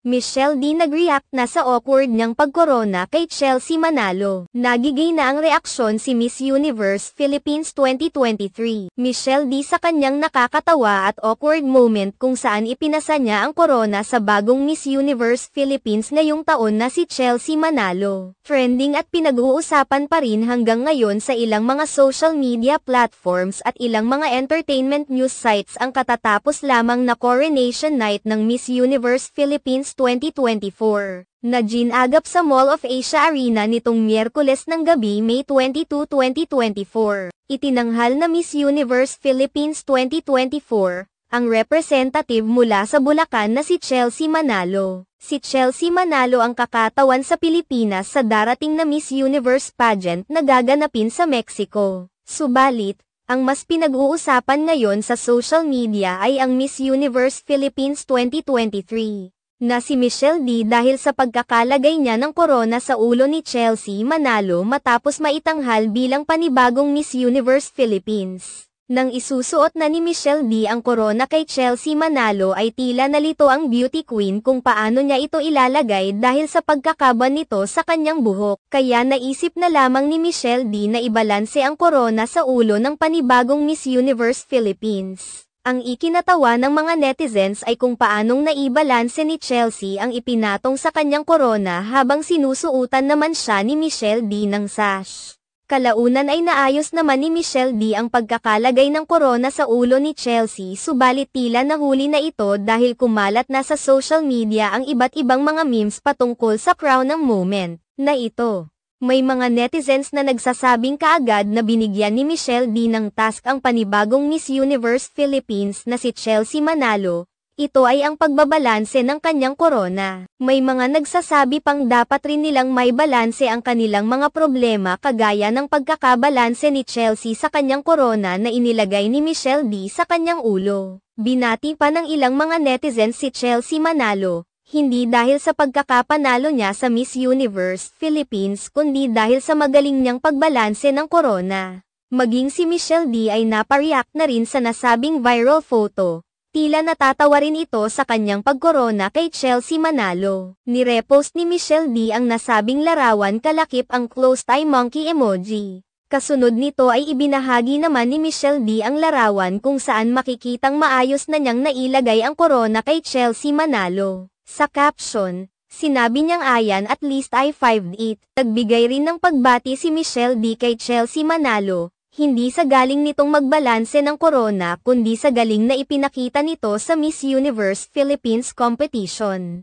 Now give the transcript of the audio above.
Michelle D nag-react na sa awkward niyang pagkorona kay Chelsea Manalo. Nagigay na ang reaksyon si Miss Universe Philippines 2023. Michelle D sa kanyang nakakatawa at awkward moment kung saan ipinasa niya ang korona sa bagong Miss Universe Philippines ngayong taon na si Chelsea Manalo. Trending at pinag-uusapan pa rin hanggang ngayon sa ilang mga social media platforms at ilang mga entertainment news sites ang katatapos lamang na coronation night ng Miss Universe Philippines 2024, na ginagap sa Mall of Asia Arena nitong Miyerkules ng gabi May 22, 2024. Itinanghal na Miss Universe Philippines 2024, ang representative mula sa Bulacan na si Chelsea Manalo. Si Chelsea Manalo ang kakatawan sa Pilipinas sa darating na Miss Universe pageant na gaganapin sa Mexico. Subalit, ang mas pinag-uusapan ngayon sa social media ay ang Miss Universe Philippines 2023. Na si Michelle D dahil sa pagkakalagay niya ng korona sa ulo ni Chelsea Manalo matapos maitanghal bilang panibagong Miss Universe Philippines. Nang isusuot na ni Michelle D ang korona kay Chelsea Manalo ay tila nalito ang beauty queen kung paano niya ito ilalagay dahil sa pagkakaban nito sa kanyang buhok. Kaya naisip na lamang ni Michelle D na ibalanse ang korona sa ulo ng panibagong Miss Universe Philippines. Ang ikinatawa ng mga netizens ay kung paanong naibalanse ni Chelsea ang ipinatong sa kanyang korona habang sinusuutan naman siya ni Michelle D ng sash. Kalaunan ay naayos naman ni Michelle D ang pagkakalagay ng korona sa ulo ni Chelsea subalit tila nahuli na ito dahil kumalat na sa social media ang iba't ibang mga memes patungkol sa crown ng moment na ito. May mga netizens na nagsasabing kaagad na binigyan ni Michelle D ng task ang panibagong Miss Universe Philippines na si Chelsea Manalo. Ito ay ang pagbabalanse ng kanyang korona. May mga nagsasabi pang dapat rin nilang may balanse ang kanilang mga problema kagaya ng pagkakabalanse ni Chelsea sa kanyang korona na inilagay ni Michelle D sa kanyang ulo. Binati pa ng ilang mga netizens si Chelsea Manalo. Hindi dahil sa pagkakapanalo niya sa Miss Universe Philippines kundi dahil sa magaling niyang pagbalanse ng korona. Maging si Michelle D ay napareact na rin sa nasabing viral photo. Tila natatawa rin ito sa kanyang pagkorona kay Chelsea Manalo. Nirepost ni Michelle D ang nasabing larawan kalakip ang closed eye monkey emoji. Kasunod nito ay ibinahagi naman ni Michelle D ang larawan kung saan makikitang maayos na niyang nailagay ang korona kay Chelsea Manalo. Sa caption, sinabi niyang ayan at least I 5'8". Nagbigay rin ng pagbati si Michelle D kay Chelsea Manalo, hindi sa galing nitong magbalanse ng korona kundi sa galing na ipinakita nito sa Miss Universe Philippines competition.